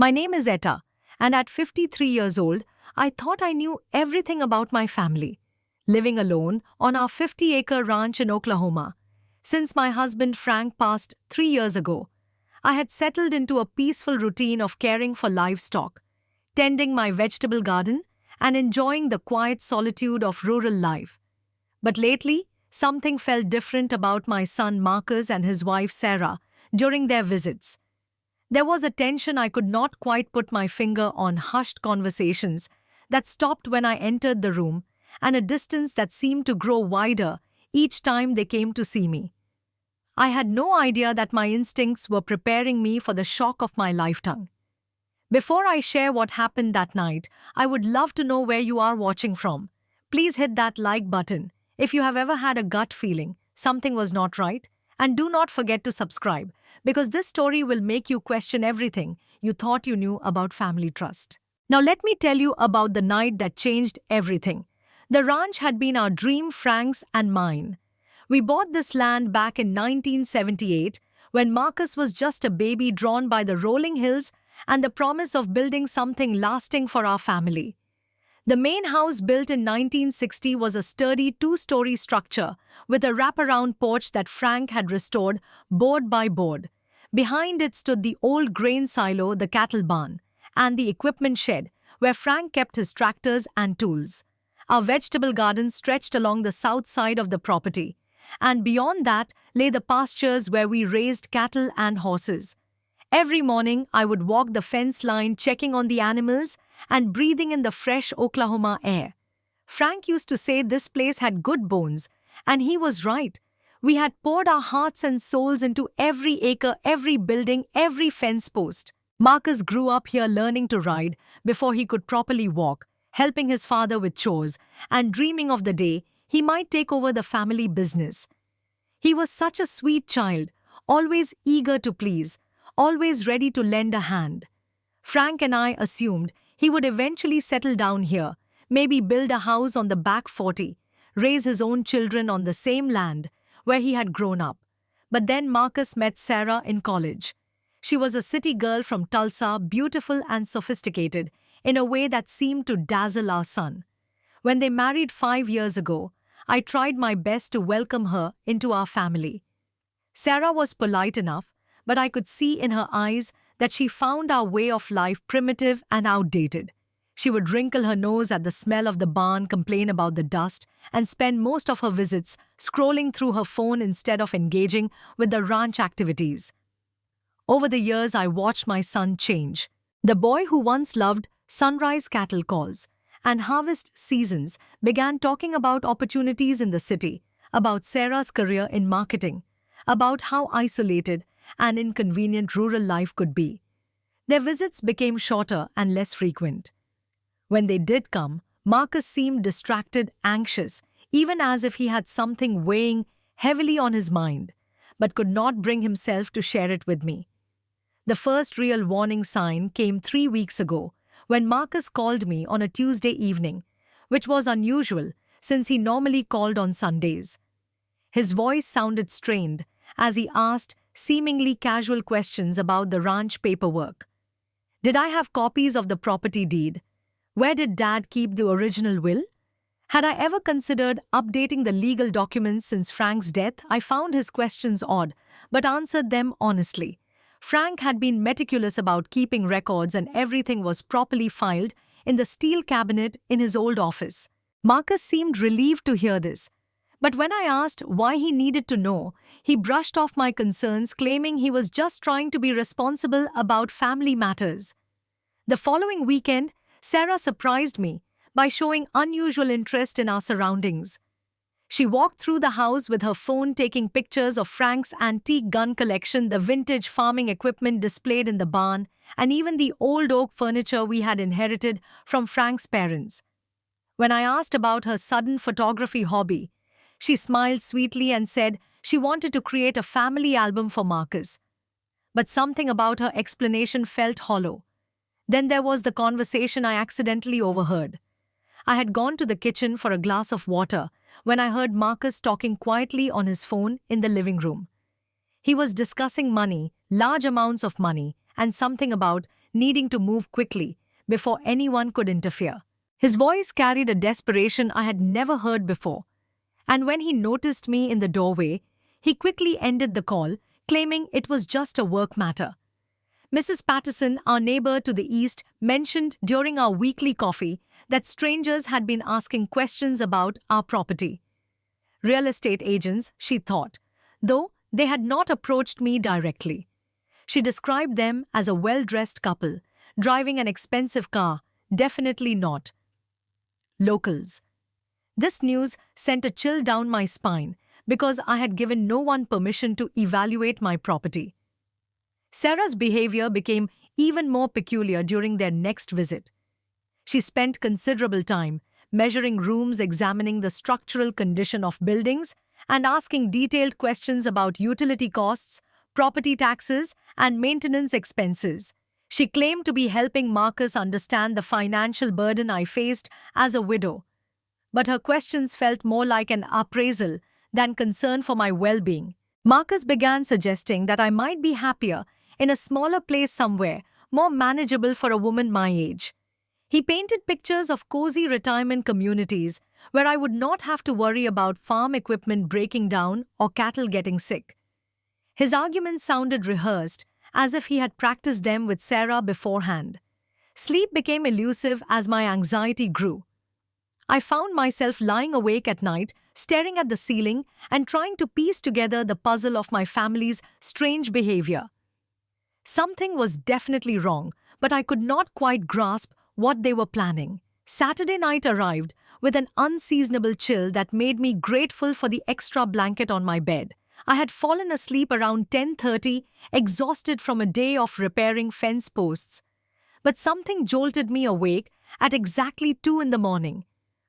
My name is Etta, and at 53 years old, I thought I knew everything about my family. Living alone on our 50-acre ranch in Oklahoma. Since my husband Frank passed 3 years ago, I had settled into a peaceful routine of caring for livestock, tending my vegetable garden, and enjoying the quiet solitude of rural life. But lately, something felt different about my son Marcus and his wife Sarah during their visits. There was a tension I could not quite put my finger on, hushed conversations that stopped when I entered the room, and a distance that seemed to grow wider each time they came to see me. I had no idea that my instincts were preparing me for the shock of my lifetime. Before I share what happened that night, I would love to know where you are watching from. Please hit that like button if you have ever had a gut feeling something was not right, and do not forget to subscribe because this story will make you question everything you thought you knew about family trust. Now let me tell you about the night that changed everything. The ranch had been our dream, Frank's and mine. We bought this land back in 1978 when Marcus was just a baby, drawn by the rolling hills and the promise of building something lasting for our family. The main house, built in 1960, was a sturdy two-story structure with a wraparound porch that Frank had restored board by board. Behind it stood the old grain silo, the cattle barn, and the equipment shed where Frank kept his tractors and tools. Our vegetable garden stretched along the south side of the property, and beyond that lay the pastures where we raised cattle and horses. Every morning, I would walk the fence line, checking on the animals and breathing in the fresh Oklahoma air. Frank used to say this place had good bones, and he was right. We had poured our hearts and souls into every acre, every building, every fence post. Marcus grew up here, learning to ride before he could properly walk, helping his father with chores, and dreaming of the day he might take over the family business. He was such a sweet child, always eager to please, always ready to lend a hand. Frank and I assumed he would eventually settle down here, maybe build a house on the back 40, raise his own children on the same land where he had grown up. But then Marcus met Sarah in college. She was a city girl from Tulsa, beautiful and sophisticated in a way that seemed to dazzle our son. When they married 5 years ago, I tried my best to welcome her into our family. Sarah was polite enough, but I could see in her eyes that she found our way of life primitive and outdated. She would wrinkle her nose at the smell of the barn, complain about the dust, and spend most of her visits scrolling through her phone instead of engaging with the ranch activities. Over the years, I watched my son change. The boy who once loved sunrise cattle calls and harvest seasons began talking about opportunities in the city, about Sarah's career in marketing, about how isolated and inconvenient rural life could be. Their visits became shorter and less frequent. When they did come, Marcus seemed distracted, anxious, even as if he had something weighing heavily on his mind, but could not bring himself to share it with me. The first real warning sign came 3 weeks ago, when Marcus called me on a Tuesday evening, which was unusual since he normally called on Sundays. His voice sounded strained as he asked seemingly casual questions about the ranch paperwork. Did I have copies of the property deed? Where did Dad keep the original will? Had I ever considered updating the legal documents since Frank's death? I found his questions odd, but answered them honestly. Frank had been meticulous about keeping records, and everything was properly filed in the steel cabinet in his old office. Marcus seemed relieved to hear this, but when I asked why he needed to know, he brushed off my concerns, claiming he was just trying to be responsible about family matters. The following weekend, Sarah surprised me by showing unusual interest in our surroundings. She walked through the house with her phone, taking pictures of Frank's antique gun collection, the vintage farming equipment displayed in the barn, and even the old oak furniture we had inherited from Frank's parents. When I asked about her sudden photography hobby, she smiled sweetly and said she wanted to create a family album for Marcus. But something about her explanation felt hollow. Then there was the conversation I accidentally overheard. I had gone to the kitchen for a glass of water when I heard Marcus talking quietly on his phone in the living room. He was discussing money, large amounts of money, and something about needing to move quickly before anyone could interfere. His voice carried a desperation I had never heard before, and when he noticed me in the doorway, he quickly ended the call, claiming it was just a work matter. Mrs. Patterson, our neighbor to the east, mentioned during our weekly coffee that strangers had been asking questions about our property. Real estate agents, she thought, though they had not approached me directly. She described them as a well-dressed couple, driving an expensive car, definitely not locals. This news sent a chill down my spine because I had given no one permission to evaluate my property. Sarah's behavior became even more peculiar during their next visit. She spent considerable time measuring rooms, examining the structural condition of buildings, and asking detailed questions about utility costs, property taxes, and maintenance expenses. She claimed to be helping Marcus understand the financial burden I faced as a widow, but her questions felt more like an appraisal than concern for my well-being. Marcus began suggesting that I might be happier in a smaller place somewhere, more manageable for a woman my age. He painted pictures of cozy retirement communities where I would not have to worry about farm equipment breaking down or cattle getting sick. His arguments sounded rehearsed, as if he had practiced them with Sarah beforehand. Sleep became elusive as my anxiety grew. I found myself lying awake at night, staring at the ceiling and trying to piece together the puzzle of my family's strange behavior. Something was definitely wrong, but I could not quite grasp what they were planning. Saturday night arrived with an unseasonable chill that made me grateful for the extra blanket on my bed. I had fallen asleep around 10:30, exhausted from a day of repairing fence posts. But something jolted me awake at exactly 2 in the morning.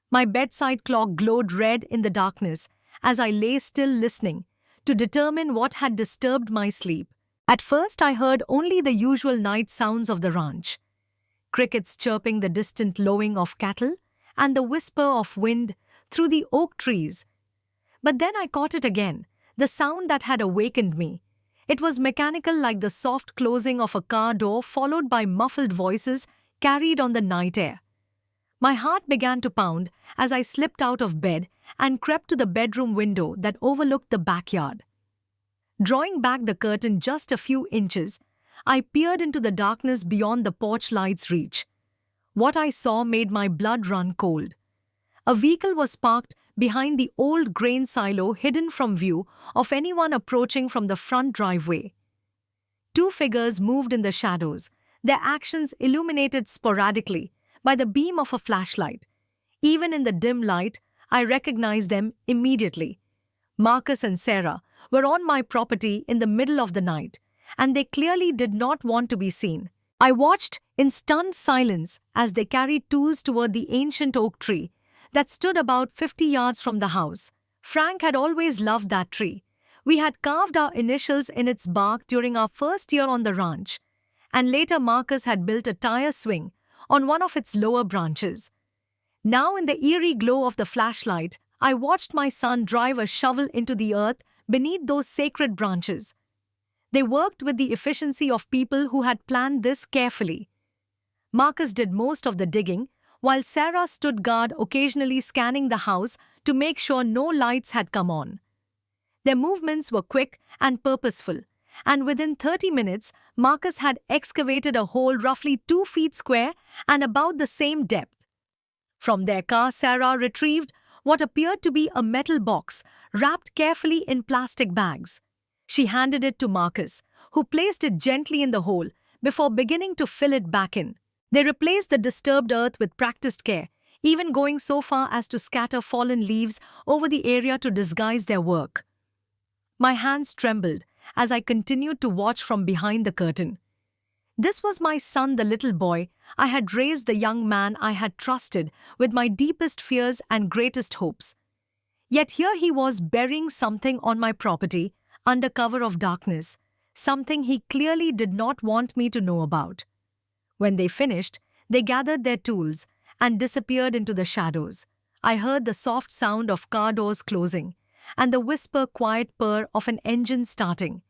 My bedside clock glowed red in the darkness as I lay still listening to determine what had disturbed my sleep. At first I heard only the usual night sounds of the ranch: crickets chirping, the distant lowing of cattle, and the whisper of wind through the oak trees. But then I caught it again, the sound that had awakened me. It was mechanical, like the soft closing of a car door followed by muffled voices carried on the night air. My heart began to pound as I slipped out of bed and crept to the bedroom window that overlooked the backyard. Drawing back the curtain just a few inches, I peered into the darkness beyond the porch light's reach. What I saw made my blood run cold. A vehicle was parked behind the old grain silo, hidden from view of anyone approaching from the front driveway. 2 figures moved in the shadows, their actions illuminated sporadically by the beam of a flashlight. Even in the dim light, I recognized them immediately. Marcus and Sarah were on my property in the middle of the night, and they clearly did not want to be seen. I watched in stunned silence as they carried tools toward the ancient oak tree that stood about 50 yards from the house. Frank had always loved that tree. We had carved our initials in its bark during our first year on the ranch, and later Marcus had built a tire swing on one of its lower branches. Now, in the eerie glow of the flashlight, I watched my son drive a shovel into the earth beneath those sacred branches. They worked with the efficiency of people who had planned this carefully. Marcus did most of the digging, while Sarah stood guard, occasionally scanning the house to make sure no lights had come on. Their movements were quick and purposeful, and within 30 minutes, Marcus had excavated a hole roughly 2 feet square and about the same depth. From their car, Sarah retrieved what appeared to be a metal box wrapped carefully in plastic bags. She handed it to Marcus, who placed it gently in the hole before beginning to fill it back in. They replaced the disturbed earth with practiced care, even going so far as to scatter fallen leaves over the area to disguise their work. My hands trembled as I continued to watch from behind the curtain. This was my son, the little boy I had raised, the young man I had trusted with my deepest fears and greatest hopes. Yet here he was burying something on my property under cover of darkness, something he clearly did not want me to know about. When they finished, they gathered their tools and disappeared into the shadows. I heard the soft sound of car doors closing and the whisper quiet purr of an engine starting.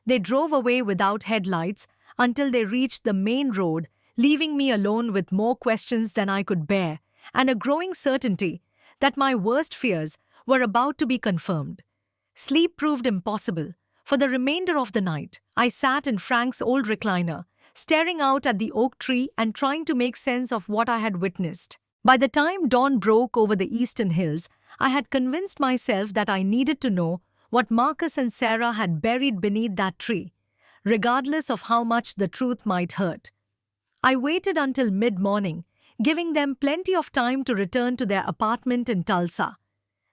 They drove away without headlights, until they reached the main road, leaving me alone with more questions than I could bear and a growing certainty that my worst fears were about to be confirmed. Sleep proved impossible. For the remainder of the night, I sat in Frank's old recliner, staring out at the oak tree and trying to make sense of what I had witnessed. By the time dawn broke over the eastern hills, I had convinced myself that I needed to know what Marcus and Sarah had buried beneath that tree, regardless of how much the truth might hurt. I waited until mid-morning, giving them plenty of time to return to their apartment in Tulsa.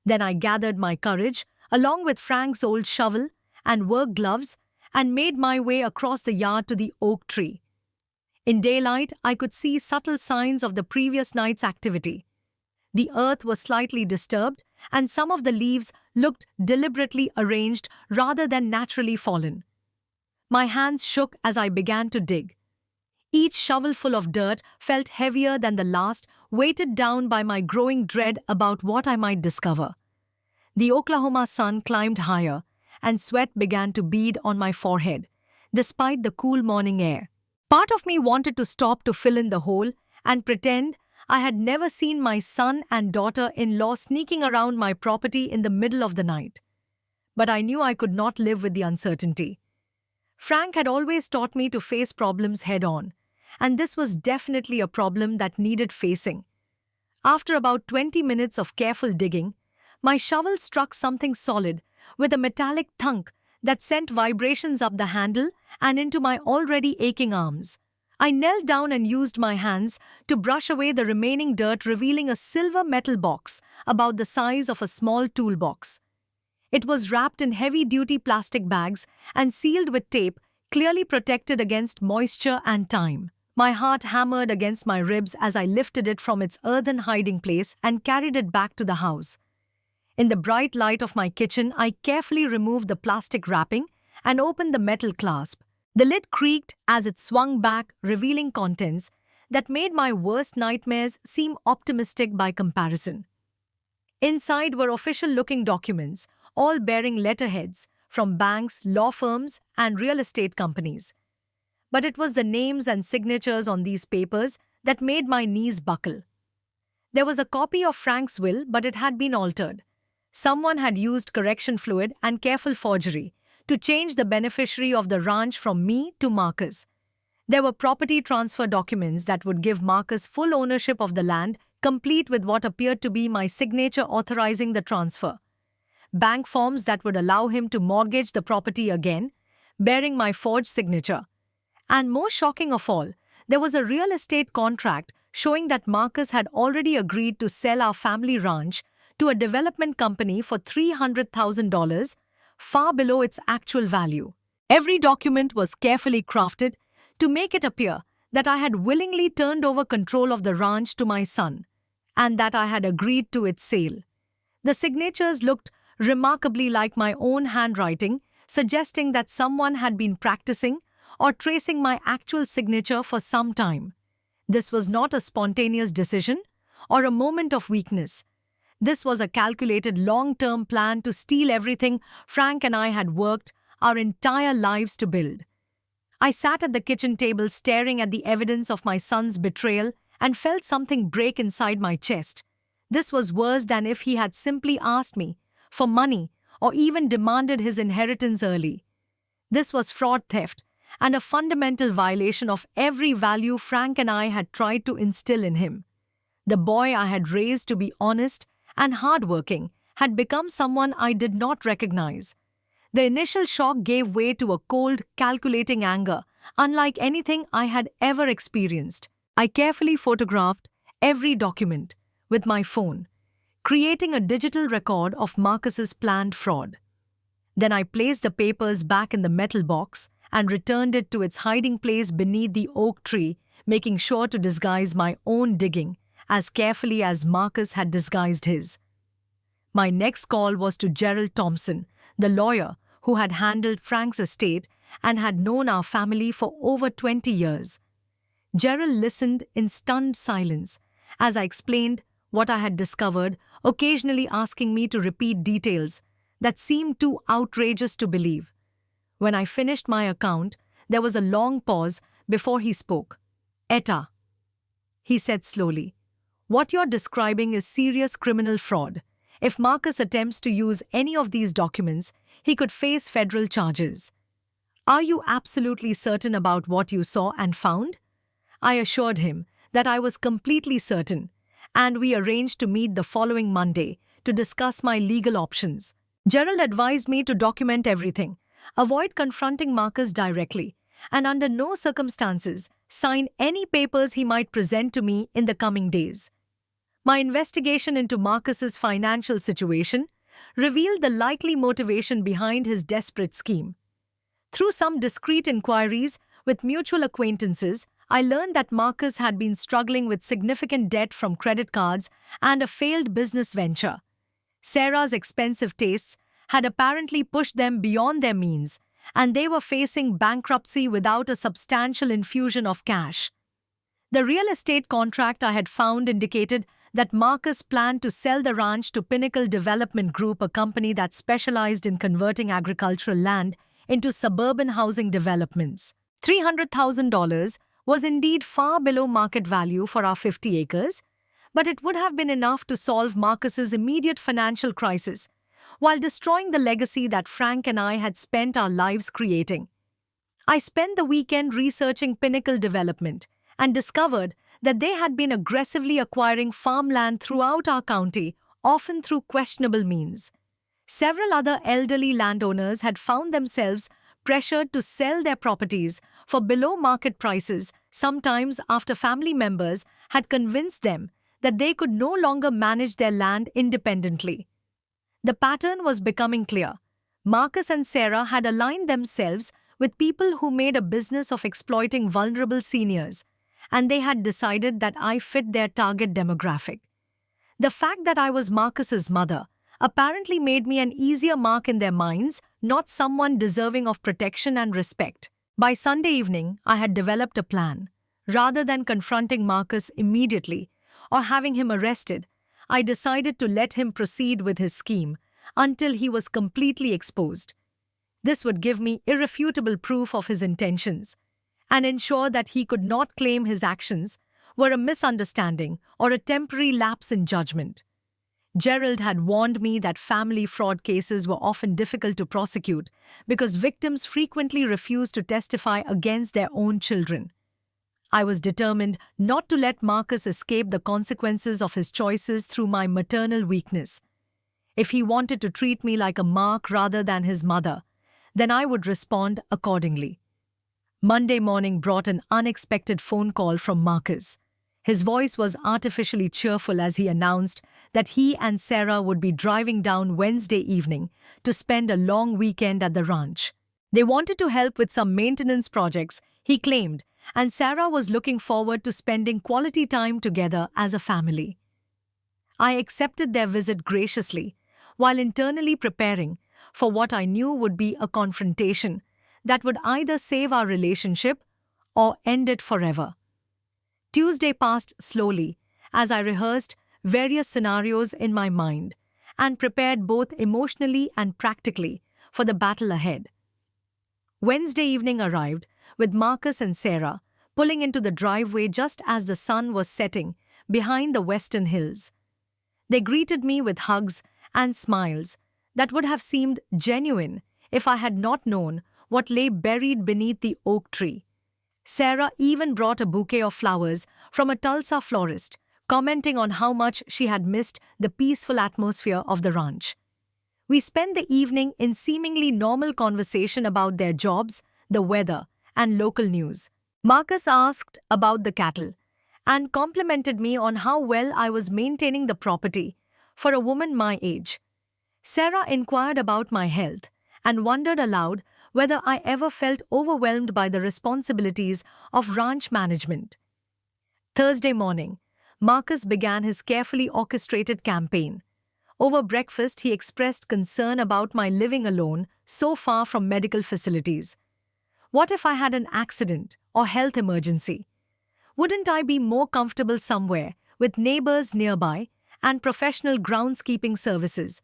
Then I gathered my courage, along with Frank's old shovel and work gloves, and made my way across the yard to the oak tree. In daylight, I could see subtle signs of the previous night's activity. The earth was slightly disturbed, and some of the leaves looked deliberately arranged rather than naturally fallen. My hands shook as I began to dig. Each shovelful of dirt felt heavier than the last, weighted down by my growing dread about what I might discover. The Oklahoma sun climbed higher, and sweat began to bead on my forehead, despite the cool morning air. Part of me wanted to stop to fill in the hole and pretend I had never seen my son and daughter-in-law sneaking around my property in the middle of the night. But I knew I could not live with the uncertainty. Frank had always taught me to face problems head-on, and this was definitely a problem that needed facing. After about 20 minutes of careful digging, my shovel struck something solid with a metallic thunk that sent vibrations up the handle and into my already aching arms. I knelt down and used my hands to brush away the remaining dirt, revealing a silver metal box about the size of a small toolbox. It was wrapped in heavy-duty plastic bags and sealed with tape, clearly protected against moisture and time. My heart hammered against my ribs as I lifted it from its earthen hiding place and carried it back to the house. In the bright light of my kitchen, I carefully removed the plastic wrapping and opened the metal clasp. The lid creaked as it swung back, revealing contents that made my worst nightmares seem optimistic by comparison. Inside were official-looking documents, all bearing letterheads from banks, law firms, and real estate companies. But it was the names and signatures on these papers that made my knees buckle. There was a copy of Frank's will, but it had been altered. Someone had used correction fluid and careful forgery to change the beneficiary of the ranch from me to Marcus. There were property transfer documents that would give Marcus full ownership of the land, complete with what appeared to be my signature authorizing the transfer. Bank forms that would allow him to mortgage the property again, bearing my forged signature. And most shocking of all, there was a real estate contract showing that Marcus had already agreed to sell our family ranch to a development company for $300,000, far below its actual value. Every document was carefully crafted to make it appear that I had willingly turned over control of the ranch to my son, and that I had agreed to its sale. The signatures looked remarkably like my own handwriting, suggesting that someone had been practicing or tracing my actual signature for some time. This was not a spontaneous decision or a moment of weakness. This was a calculated long-term plan to steal everything Frank and I had worked our entire lives to build. I sat at the kitchen table staring at the evidence of my son's betrayal and felt something break inside my chest. This was worse than if he had simply asked me for money or even demanded his inheritance early. This was fraud, theft, and a fundamental violation of every value Frank and I had tried to instill in him. The boy I had raised to be honest and hardworking had become someone I did not recognize. The initial shock gave way to a cold, calculating anger, unlike anything I had ever experienced. I carefully photographed every document with my phone, creating a digital record of Marcus's planned fraud. Then I placed the papers back in the metal box and returned it to its hiding place beneath the oak tree, making sure to disguise my own digging as carefully as Marcus had disguised his. My next call was to Gerald Thompson, the lawyer who had handled Frank's estate and had known our family for over 20 years. Gerald listened in stunned silence as I explained what I had discovered, occasionally asking me to repeat details that seemed too outrageous to believe. When I finished my account, There was a long pause before he spoke. "Etta," he said slowly, "what you're describing is serious criminal fraud. If Marcus attempts to use any of these documents, he could face federal charges. Are you absolutely certain about what you saw and found?" I assured him that I was completely certain, and we arranged to meet the following Monday to discuss my legal options. Gerald advised me to document everything, avoid confronting Marcus directly, and under no circumstances sign any papers he might present to me in the coming days. My investigation into Marcus's financial situation revealed the likely motivation behind his desperate scheme. Through some discreet inquiries with mutual acquaintances, I learned that Marcus had been struggling with significant debt from credit cards and a failed business venture. Sarah's expensive tastes had apparently pushed them beyond their means, and they were facing bankruptcy without a substantial infusion of cash. The real estate contract I had found indicated that Marcus planned to sell the ranch to Pinnacle Development Group, a company that specialized in converting agricultural land into suburban housing developments. $300,000 was indeed far below market value for our 50 acres, but it would have been enough to solve Marcus's immediate financial crisis, while destroying the legacy that Frank and I had spent our lives creating. I spent the weekend researching Pinnacle Development and discovered that they had been aggressively acquiring farmland throughout our county, often through questionable means. Several other elderly landowners had found themselves pressured to sell their properties for below-market prices, sometimes after family members had convinced them that they could no longer manage their land independently. The pattern was becoming clear. Marcus and Sarah had aligned themselves with people who made a business of exploiting vulnerable seniors, and they had decided that I fit their target demographic. The fact that I was Marcus's mother apparently made me an easier mark in their minds, not someone deserving of protection and respect. By Sunday evening, I had developed a plan. Rather than confronting Marcus immediately or having him arrested, I decided to let him proceed with his scheme until he was completely exposed. This would give me irrefutable proof of his intentions and ensure that he could not claim his actions were a misunderstanding or a temporary lapse in judgment. Gerald had warned me that family fraud cases were often difficult to prosecute because victims frequently refused to testify against their own children. I was determined not to let Marcus escape the consequences of his choices through my maternal weakness. If he wanted to treat me like a mark rather than his mother, then I would respond accordingly. Monday morning brought an unexpected phone call from Marcus. His voice was artificially cheerful as he announced that he and Sarah would be driving down Wednesday evening to spend a long weekend at the ranch. They wanted to help with some maintenance projects, he claimed, and Sarah was looking forward to spending quality time together as a family. I accepted their visit graciously, while internally preparing for what I knew would be a confrontation that would either save our relationship or end it forever. Tuesday passed slowly as I rehearsed various scenarios in my mind and prepared both emotionally and practically for the battle ahead. Wednesday evening arrived with Marcus and Sarah pulling into the driveway just as the sun was setting behind the western hills. They greeted me with hugs and smiles that would have seemed genuine if I had not known what lay buried beneath the oak tree. Sarah even brought a bouquet of flowers from a Tulsa florist, commenting on how much she had missed the peaceful atmosphere of the ranch. We spent the evening in seemingly normal conversation about their jobs, the weather, and local news. Marcus asked about the cattle and complimented me on how well I was maintaining the property for a woman my age. Sarah inquired about my health and wondered aloud whether I ever felt overwhelmed by the responsibilities of ranch management. Thursday morning, Marcus began his carefully orchestrated campaign. Over breakfast, he expressed concern about my living alone so far from medical facilities. What if I had an accident or health emergency? Wouldn't I be more comfortable somewhere with neighbors nearby and professional groundskeeping services?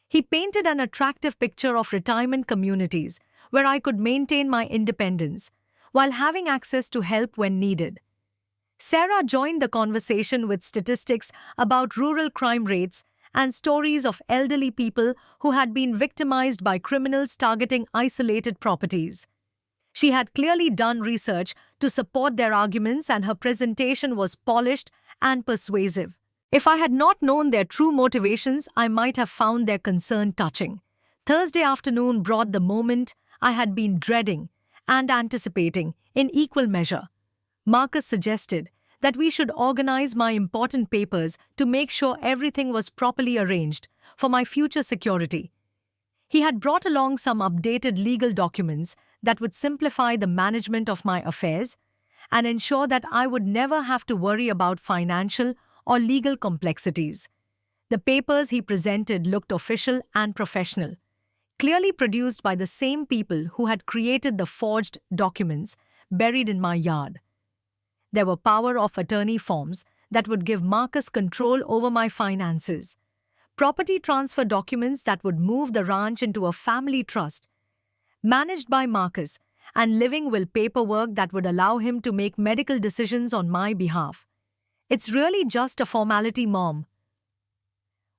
He painted an attractive picture of retirement communities where I could maintain my independence while having access to help when needed. Sarah joined the conversation with statistics about rural crime rates and stories of elderly people who had been victimized by criminals targeting isolated properties. She had clearly done research to support their arguments, and her presentation was polished and persuasive. If I had not known their true motivations, I might have found their concern touching. Thursday afternoon brought the moment I had been dreading and anticipating in equal measure. Marcus suggested that we should organize my important papers to make sure everything was properly arranged for my future security. He had brought along some updated legal documents that would simplify the management of my affairs and ensure that I would never have to worry about financial or legal complexities. The papers he presented looked official and professional, clearly produced by the same people who had created the forged documents buried in my yard. There were power of attorney forms that would give Marcus control over my finances, property transfer documents that would move the ranch into a family trust, managed by Marcus, and living will paperwork that would allow him to make medical decisions on my behalf. It's really just a formality, Mom.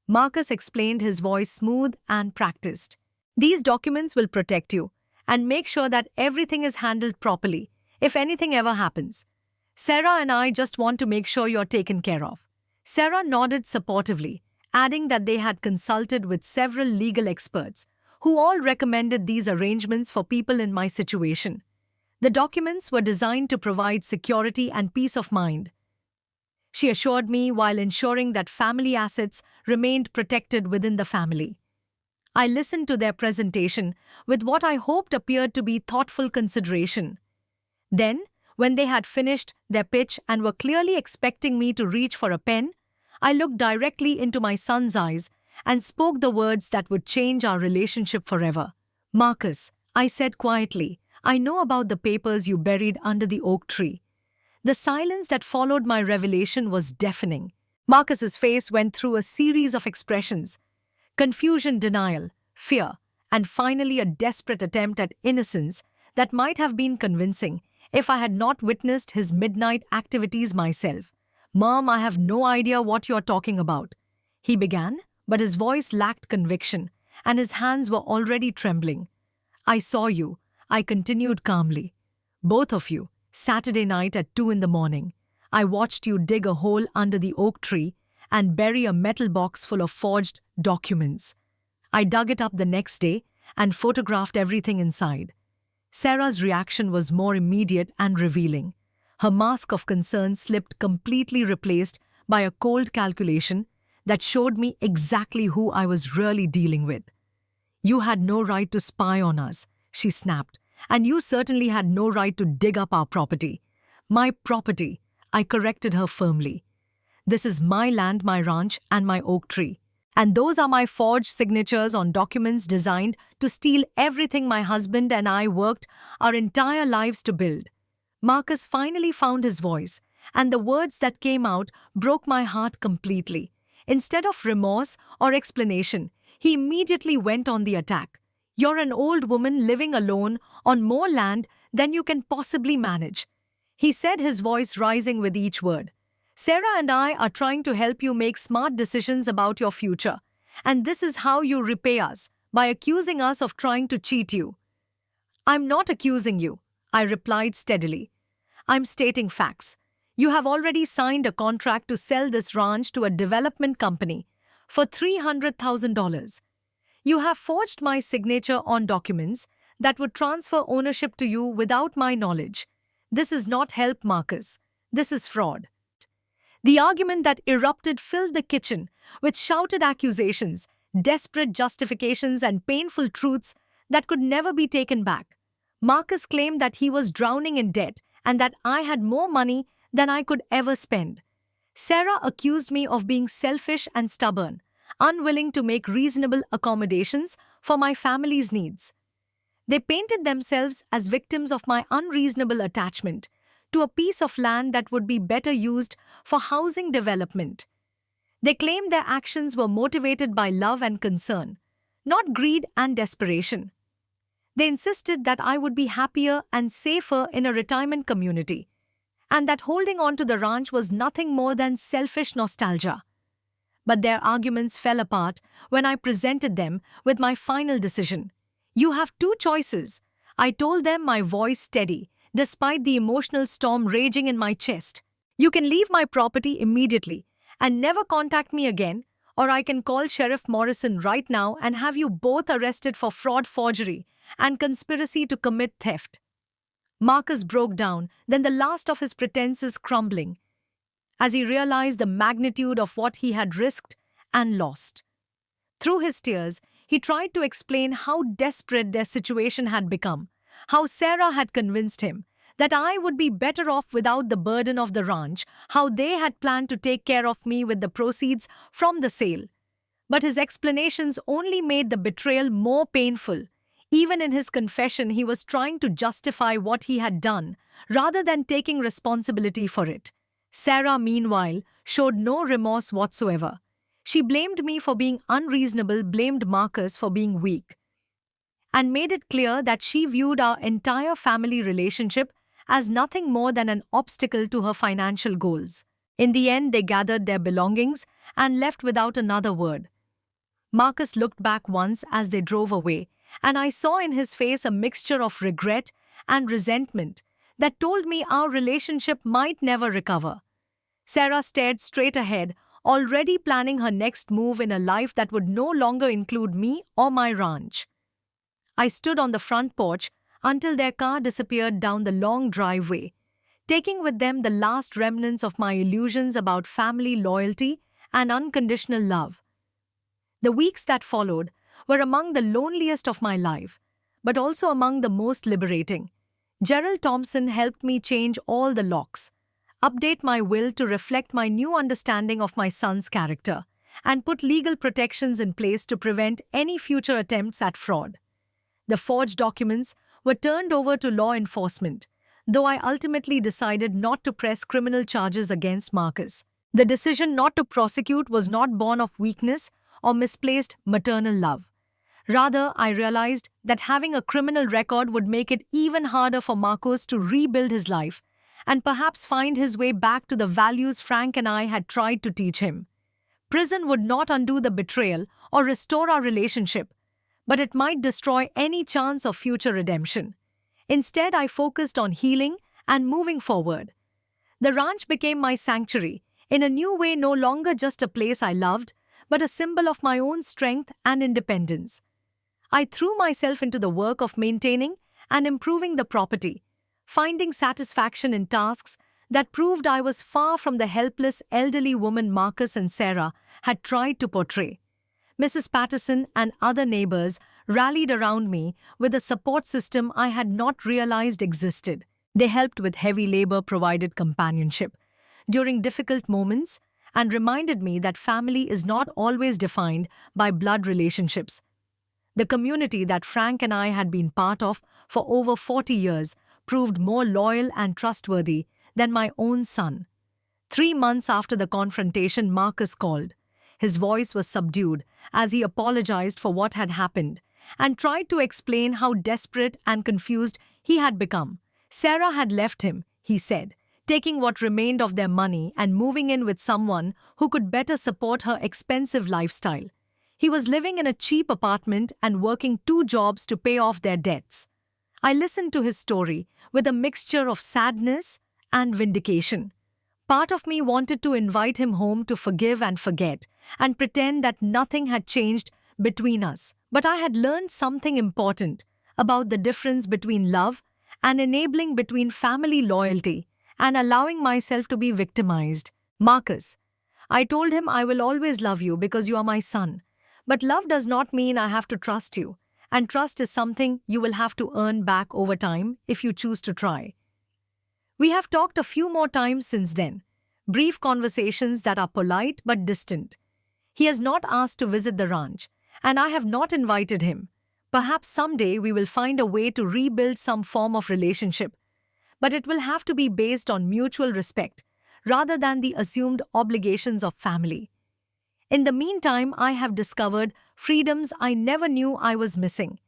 Marcus explained, his voice smooth and practiced. These documents will protect you and make sure that everything is handled properly if anything ever happens. Sarah and I just want to make sure you're taken care of. Sarah nodded supportively, adding that they had consulted with several legal experts who all recommended these arrangements for people in my situation. The documents were designed to provide security and peace of mind, she assured me, while ensuring that family assets remained protected within the family. I listened to their presentation with what I hoped appeared to be thoughtful consideration. Then, when they had finished their pitch and were clearly expecting me to reach for a pen, I looked directly into my son's eyes and spoke the words that would change our relationship forever. Marcus, I said quietly, I know about the papers you buried under the oak tree. The silence that followed my revelation was deafening. Marcus's face went through a series of expressions: confusion, denial, fear, and finally a desperate attempt at innocence that might have been convincing if I had not witnessed his midnight activities myself. Mom, I have no idea what you're talking about, he began, but his voice lacked conviction, and his hands were already trembling. I saw you, I continued calmly. Both of you, Saturday night at 2 in the morning. I watched you dig a hole under the oak tree and bury a metal box full of forged documents. I dug it up the next day and photographed everything inside. Sarah's reaction was more immediate and revealing. Her mask of concern slipped, completely replaced by a cold calculation that showed me exactly who I was really dealing with. You had no right to spy on us, she snapped, and you certainly had no right to dig up our property. My property, I corrected her firmly. This is my land, my ranch, and my oak tree. And those are my forged signatures on documents designed to steal everything my husband and I worked our entire lives to build. Marcus finally found his voice, and the words that came out broke my heart completely. Instead of remorse or explanation, he immediately went on the attack. You're an old woman living alone on more land than you can possibly manage, he said, his voice rising with each word. Sarah and I are trying to help you make smart decisions about your future, and this is how you repay us, by accusing us of trying to cheat you. I'm not accusing you, I replied steadily. I'm stating facts. You have already signed a contract to sell this ranch to a development company for $300,000. You have forged my signature on documents that would transfer ownership to you without my knowledge. This is not help, Marcus. This is fraud. The argument that erupted filled the kitchen with shouted accusations, desperate justifications, and painful truths that could never be taken back. Marcus claimed that he was drowning in debt and that I had more money than I could ever spend. Sarah accused me of being selfish and stubborn, unwilling to make reasonable accommodations for my family's needs. They painted themselves as victims of my unreasonable attachment to a piece of land that would be better used for housing development. They claimed their actions were motivated by love and concern, not greed and desperation. They insisted that I would be happier and safer in a retirement community, and that holding on to the ranch was nothing more than selfish nostalgia. But their arguments fell apart when I presented them with my final decision. You have two choices, I told them, my voice steady, despite the emotional storm raging in my chest. You can leave my property immediately and never contact me again, or I can call Sheriff Morrison right now and have you both arrested for fraud, forgery, and conspiracy to commit theft. Marcus broke down, then the last of his pretenses crumbling, as he realized the magnitude of what he had risked and lost. Through his tears, he tried to explain how desperate their situation had become, how Sarah had convinced him that I would be better off without the burden of the ranch, how they had planned to take care of me with the proceeds from the sale. But his explanations only made the betrayal more painful. Even in his confession, he was trying to justify what he had done, rather than taking responsibility for it. Sarah, meanwhile, showed no remorse whatsoever. She blamed me for being unreasonable, blamed Marcus for being weak, and made it clear that she viewed our entire family relationship as nothing more than an obstacle to her financial goals. In the end, they gathered their belongings and left without another word. Marcus looked back once as they drove away, and I saw in his face a mixture of regret and resentment that told me our relationship might never recover. Sarah stared straight ahead, already planning her next move in a life that would no longer include me or my ranch. I stood on the front porch until their car disappeared down the long driveway, taking with them the last remnants of my illusions about family loyalty and unconditional love. The weeks that followed were among the loneliest of my life, but also among the most liberating. Gerald Thompson helped me change all the locks, update my will to reflect my new understanding of my son's character, and put legal protections in place to prevent any future attempts at fraud. The forged documents were turned over to law enforcement, though I ultimately decided not to press criminal charges against Marcus. The decision not to prosecute was not born of weakness or misplaced maternal love. Rather, I realized that having a criminal record would make it even harder for Marcos to rebuild his life and perhaps find his way back to the values Frank and I had tried to teach him. Prison would not undo the betrayal or restore our relationship, but it might destroy any chance of future redemption. Instead, I focused on healing and moving forward. The ranch became my sanctuary, in a new way, no longer just a place I loved, but a symbol of my own strength and independence. I threw myself into the work of maintaining and improving the property, finding satisfaction in tasks that proved I was far from the helpless elderly woman Marcus and Sarah had tried to portray. Mrs. Patterson and other neighbors rallied around me with a support system I had not realized existed. They helped with heavy labor, provided companionship during difficult moments, and reminded me that family is not always defined by blood relationships. The community that Frank and I had been part of for over 40 years proved more loyal and trustworthy than my own son. 3 months after the confrontation, Marcus called. His voice was subdued as he apologized for what had happened and tried to explain how desperate and confused he had become. Sarah had left him, he said, taking what remained of their money and moving in with someone who could better support her expensive lifestyle. He was living in a cheap apartment and working 2 jobs to pay off their debts. I listened to his story with a mixture of sadness and vindication. Part of me wanted to invite him home to forgive and forget, and pretend that nothing had changed between us. But I had learned something important about the difference between love and enabling, between family loyalty and allowing myself to be victimized. Marcus, I told him, I will always love you because you are my son. But love does not mean I have to trust you, and trust is something you will have to earn back over time if you choose to try. We have talked a few more times since then, brief conversations that are polite but distant. He has not asked to visit the ranch, and I have not invited him. Perhaps someday we will find a way to rebuild some form of relationship, but it will have to be based on mutual respect rather than the assumed obligations of family. In the meantime, I have discovered freedoms I never knew I was missing.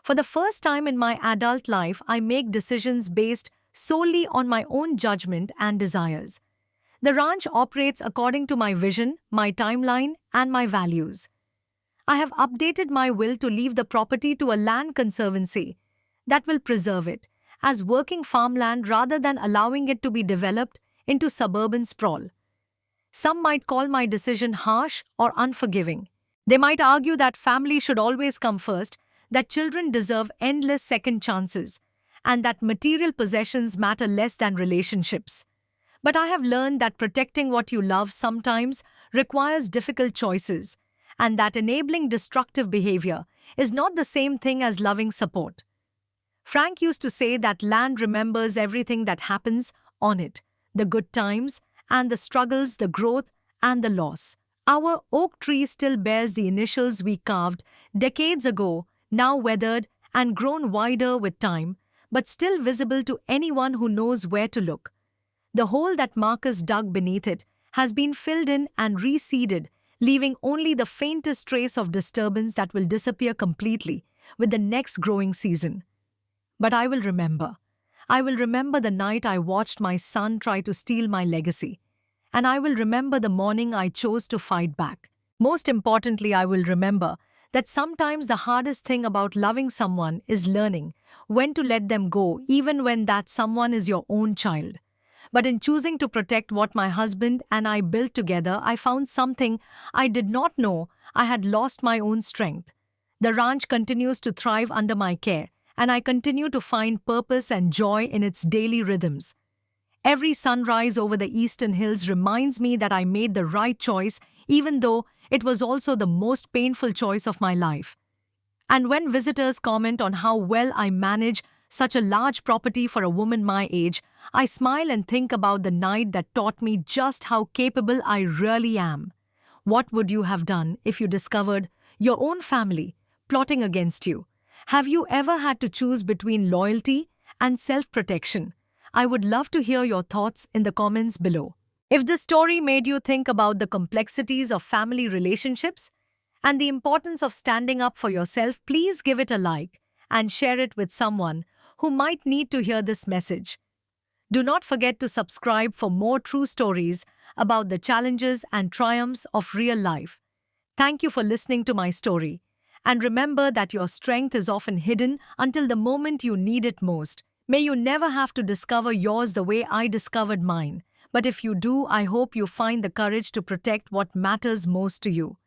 For the first time in my adult life, I make decisions based solely on my own judgment and desires. The ranch operates according to my vision, my timeline, and my values. I have updated my will to leave the property to a land conservancy that will preserve it as working farmland rather than allowing it to be developed into suburban sprawl. Some might call my decision harsh or unforgiving. They might argue that family should always come first, that children deserve endless second chances, and that material possessions matter less than relationships. But I have learned that protecting what you love sometimes requires difficult choices, and that enabling destructive behavior is not the same thing as loving support. Frank used to say that land remembers everything that happens on it, the good times and the struggles, the growth and the loss. Our oak tree still bears the initials we carved decades ago, now weathered and grown wider with time, but still visible to anyone who knows where to look. The hole that Marcus dug beneath it has been filled in and reseeded, leaving only the faintest trace of disturbance that will disappear completely with the next growing season. But I will remember. I will remember the night I watched my son try to steal my legacy. And I will remember the morning I chose to fight back. Most importantly, I will remember that sometimes the hardest thing about loving someone is learning when to let them go, even when that someone is your own child. But in choosing to protect what my husband and I built together, I found something I did not know. I had lost my own strength. The ranch continues to thrive under my care, and I continue to find purpose and joy in its daily rhythms. Every sunrise over the eastern hills reminds me that I made the right choice, even though it was also the most painful choice of my life. And when visitors comment on how well I manage such a large property for a woman my age, I smile and think about the night that taught me just how capable I really am. What would you have done if you discovered your own family plotting against you? Have you ever had to choose between loyalty and self-protection? I would love to hear your thoughts in the comments below. If this story made you think about the complexities of family relationships and the importance of standing up for yourself, please give it a like and share it with someone who might need to hear this message. Do not forget to subscribe for more true stories about the challenges and triumphs of real life. Thank you for listening to my story. And remember that your strength is often hidden until the moment you need it most. May you never have to discover yours the way I discovered mine. But if you do, I hope you find the courage to protect what matters most to you.